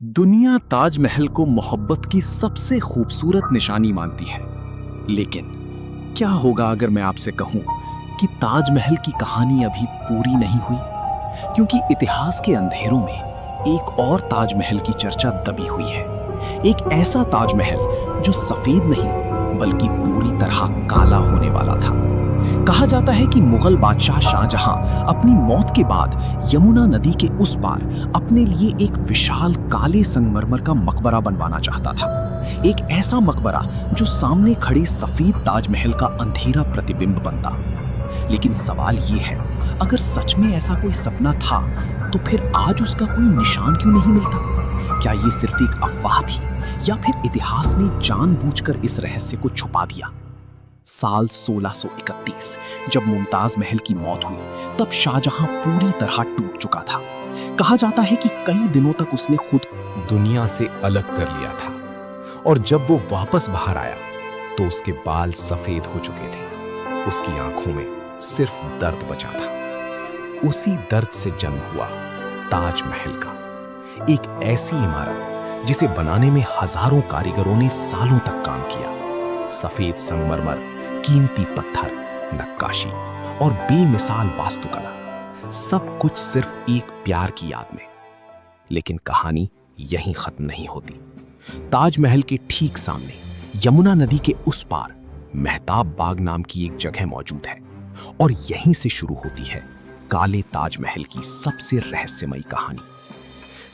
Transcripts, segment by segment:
दुनिया ताजमहल को मोहब्बत की सबसे खूबसूरत निशानी मानती है। लेकिन क्या होगा अगर मैं आपसे कहूं कि ताजमहल की कहानी अभी पूरी नहीं हुई? क्योंकि इतिहास के अंधेरों में एक और ताजमहल की चर्चा दबी हुई है। एक ऐसा ताजमहल जो सफेद नहीं बल्कि पूरी तरह काला होने वाला था। कहा जाता है कि मुगल बादशाह शाहजहां अपनी मौत के बाद यमुना नदी के उस पार अपने लिए एक विशाल काले संगमरमर का मकबरा बनवाना चाहता था। एक ऐसा मकबरा जो सामने खड़े सफेद ताजमहल का अंधेरा प्रतिबिंब बनता। लेकिन सवाल ये है, अगर सच में ऐसा कोई सपना था तो फिर आज उसका कोई निशान क्यों नहीं मिलता? क्या ये सिर्फ एक अफवाह थी या फिर इतिहास ने जानबूझकर इस रहस्य को छुपा दिया? साल 1631 जब मुमताज महल की मौत हुई, तब शाहजहां पूरी तरह टूट चुका था। कहा जाता है कि कई दिनों तक उसने खुद दुनिया से अलग कर लिया था, और जब वो वापस बाहर आया तो उसके बाल सफेद हो चुके थे। उसकी आंखों में सिर्फ दर्द बचा था। उसी दर्द से जन्म हुआ ताजमहल का, एक ऐसी इमारत जिसे बनाने में हजारों कारीगरों ने सालों तक काम किया। सफेद संगमरमर, कीमती पत्थर, नक्काशी और बेमिसाल वास्तुकला, सब कुछ सिर्फ एक प्यार की याद में। लेकिन कहानी यहीं खत्म नहीं होती। ताजमहल के ठीक सामने यमुना नदी के उस पार मेहताब बाग नाम की एक जगह मौजूद है, और यहीं से शुरू होती है काले ताजमहल की सबसे रहस्यमयी कहानी।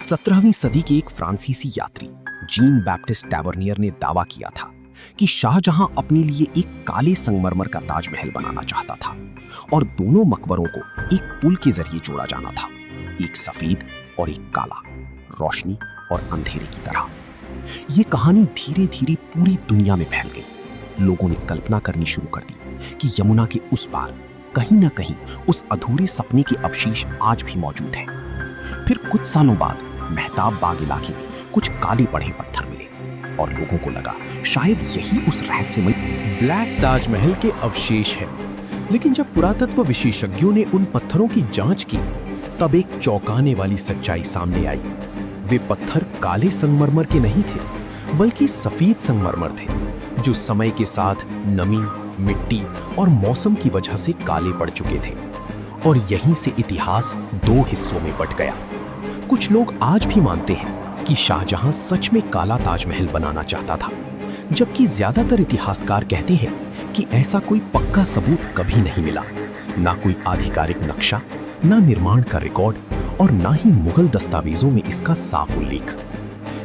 17वीं सदी के एक फ्रांसीसी यात्री जीन बैप्टिस्ट टैवर्नियर ने दावा किया था कि शाहजहां अपने लिए एक काले संगमरमर का ताजमहल बनाना चाहता था, और दोनों मकबरों को एक पुल के जरिए जोड़ा जाना था, एक सफेद और एक काला, रोशनी और अंधेरे की तरह। यह कहानी धीरे धीरे पूरी दुनिया में फैल गई। लोगों ने कल्पना करनी शुरू कर दी कि यमुना के उस पार कहीं ना कहीं उस अधूरे सपने के अवशेष आज भी मौजूद हैं। फिर कुछ सालों बाद मेहताब बाग इलाके में कुछ काले पड़े पत्थर मिले, और लोगों को लगा शायद यही उस रहस्यमय ब्लैक ताजमहल के अवशेष हैं। लेकिन जब पुरातत्व विशेषज्ञों ने उन पत्थरों की जांच की, तब एक चौंकाने वाली सच्चाई सामने आई। वे पत्थर काले संगमरमर के नहीं थे, बल्कि सफेद संगमरमर थे, जो समय के साथ नमी, मिट्टी और मौसम की वजह से काले पड़ चुके थे। और यहीं से इतिहास दो हिस्सों में बंट गया। कुछ लोग आज भी मानते हैं कि शाहजहां सच में काला ताजमहल बनाना चाहता था, जबकि ज्यादातर इतिहासकार कहते हैं कि ऐसा कोई पक्का सबूत कभी नहीं मिला। ना कोई आधिकारिक नक्शा, ना निर्माण का रिकॉर्ड, और ना ही मुगल दस्तावेजों में इसका साफ उल्लेख।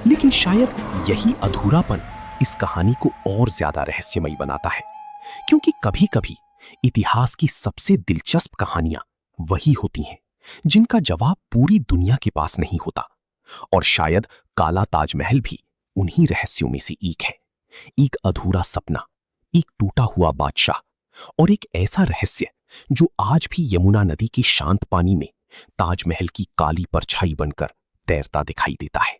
लेकिन शायद यही अधूरापन इस कहानी को और ज्यादा रहस्यमयी बनाता है, क्योंकि कभी-कभी इतिहास की सबसे दिलचस्प कहानियां वही होती हैं जिनका जवाब पूरी दुनिया के पास नहीं होता। और शायद काला ताजमहल भी उन्हीं रहस्यों में से एक है। एक अधूरा सपना, एक टूटा हुआ बादशाह, और एक ऐसा रहस्य जो आज भी यमुना नदी के शांत पानी में ताजमहल की काली परछाई बनकर तैरता दिखाई देता है।